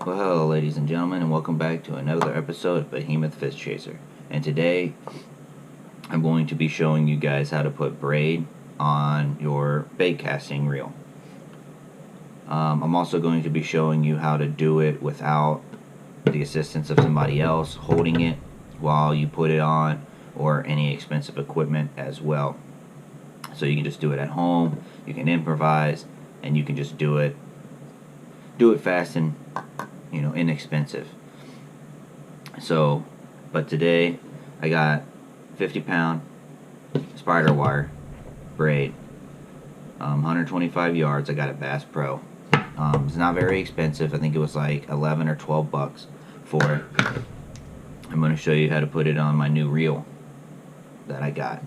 Well, hello ladies and gentlemen, and welcome back to another episode of Behemoth Fish Chaser. And today I'm going to be showing you guys how to put braid on your bait casting reel. I'm also going to be showing you how to do it without the assistance of somebody else holding it while you put it on, or any expensive equipment as well. So you can just do it at home, you can improvise, and you can just do it fast and inexpensive. So, but today I got 50-pound spider wire braid, 125 yards. I got a Bass Pro. It's not very expensive. I think it was like 11 or 12 bucks for it. I'm going to show you how to put it on my new reel that I got.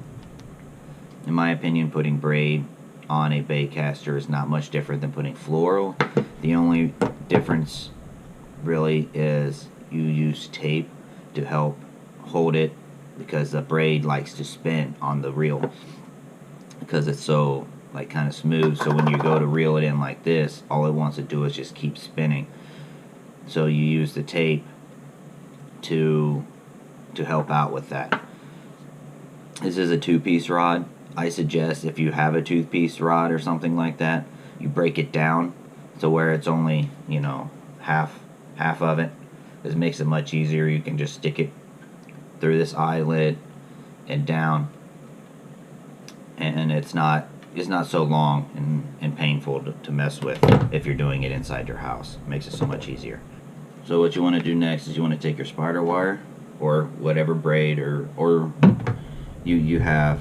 In my opinion, putting braid on a bait caster is not much different than putting floral. The only difference really is you use tape to help hold it, because the braid likes to spin on the reel because it's so kind of smooth. So when you go to reel it in like this, all it wants to do is just keep spinning. So you use the tape to help out with that. This is a 2-piece rod. I suggest if you have a toothpiece rod or something like that, you break it down to where it's only half of it. This makes it much easier. You can just stick it through this eyelid and down, and it's not so long and painful to mess with if you're doing it inside your house. It makes it so much easier. So what you want to do next is you want to take your spider wire or whatever braid or you have,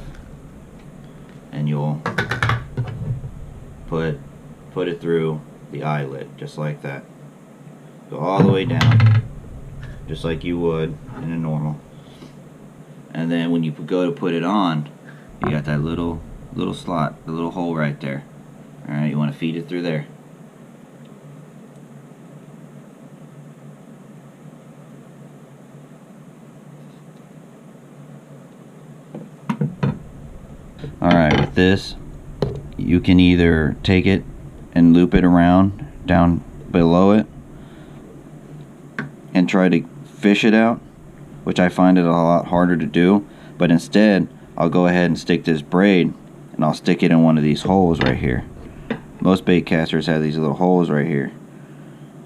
and you'll put it through the eyelid just like that. Go all the way down just like you would in a normal. And then when you go to put it on, you got that little slot, the little hole right there. Alright, you want to feed it through there. Alright, with this, you can either take it and loop it around down below it and try to fish it out, which I find it a lot harder to do. But instead, I'll go ahead and stick this braid and I'll stick it in one of these holes right here. Most bait casters have these little holes right here.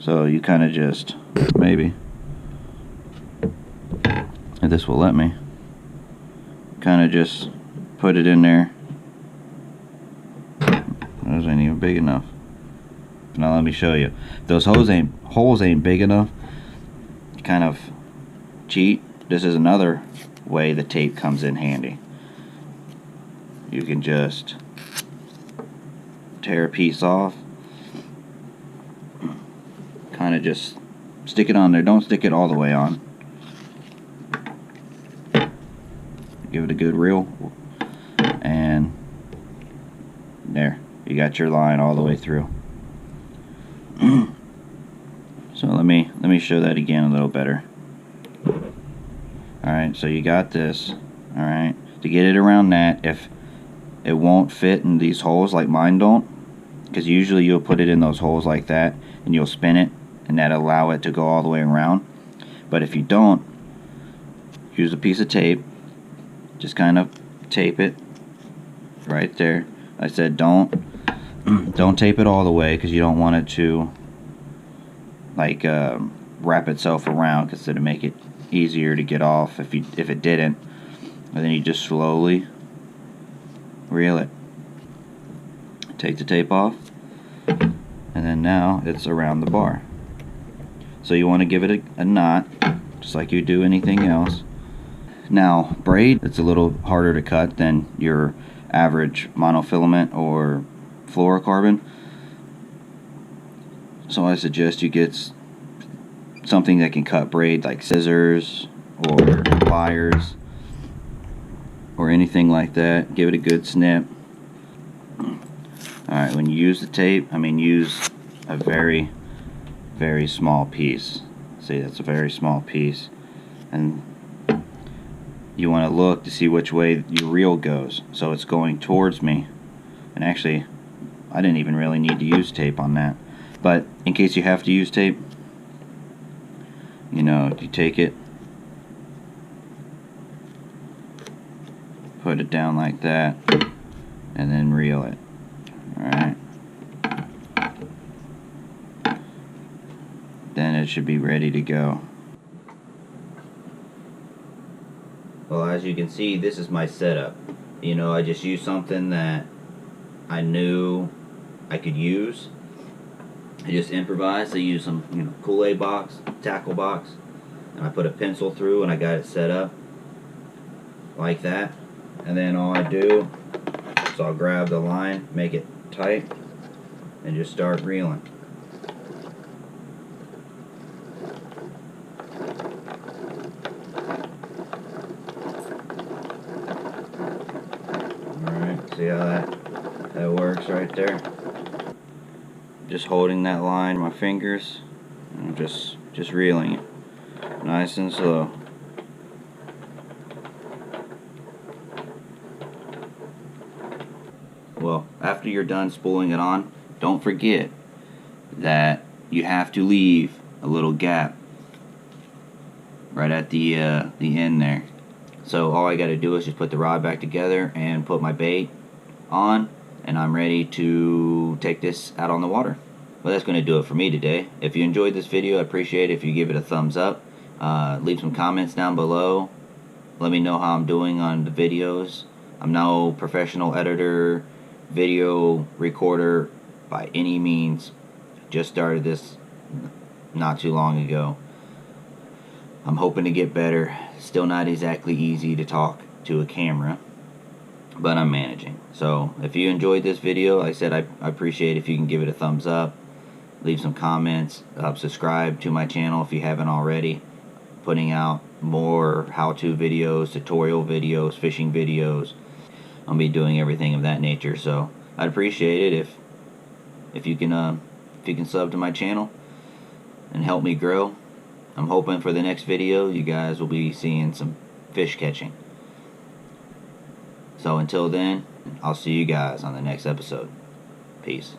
So you kind of just, maybe, if this will let me, kind of just put it in there. Those ain't even big enough. Now let me show you. If those holes ain't big enough, kind of cheat. This is another way the tape comes in handy. You can just tear a piece off, kind of just stick it on there. Don't stick it all the way on. Give it a good reel, and there, you got your line all the way through. So let me show that again a little better. Alright, so you got this. Alright, to get it around that, if it won't fit in these holes like mine don't, because usually you'll put it in those holes like that and you'll spin it and that'll allow it to go all the way around. But if you don't, use a piece of tape, just kind of tape it right there. I said don't tape it all the way, because you don't want it to wrap itself around, because it'll make it easier to get off if it didn't. And then you just slowly reel it. Take the tape off, and then now it's around the bar. So you want to give it a knot, just like you do anything else. Now braid, it's a little harder to cut than your average monofilament or fluorocarbon. So I suggest you get something that can cut braid, like scissors or pliers or anything like that. Give it a good snip. Alright, when you use the tape, use a very, very small piece. See, that's a very small piece. And you want to look to see which way your reel goes. So it's going towards me. And actually, I didn't even really need to use tape on that. But in case you have to use tape, you know, you take it, put it down like that, and then reel it. Alright. Then it should be ready to go. Well, as you can see, this is my setup. You know, I just used something that I knew I could use. I just improvised. I used some, you know, Kool-Aid box, tackle box, and I put a pencil through and I got it set up like that. And then all I do is I'll grab the line, make it tight, and just start reeling. Alright, see how that works right there? Just holding that line with my fingers and just reeling it. Nice and slow. Well, after you're done spooling it on, don't forget that you have to leave a little gap right at the end there. So all I got to do is just put the rod back together and put my bait on, and I'm ready to take this out on the water. Well, that's going to do it for me today. If you enjoyed this video, I appreciate it if you give it a thumbs up. Leave some comments down below. Let me know how I'm doing on the videos. I'm no professional editor, video recorder by any means. Just started this not too long ago. I'm hoping to get better. Still not exactly easy to talk to a camera, but I'm managing. So if you enjoyed this video, like I said, I appreciate if you can give it a thumbs up, leave some comments, subscribe to my channel if you haven't already. Putting out more how-to videos, tutorial videos, fishing videos. I'll be doing everything of that nature, so I'd appreciate it if you can sub to my channel and help me grow. I'm hoping for the next video you guys will be seeing some fish catching. So until then, I'll see you guys on the next episode. Peace.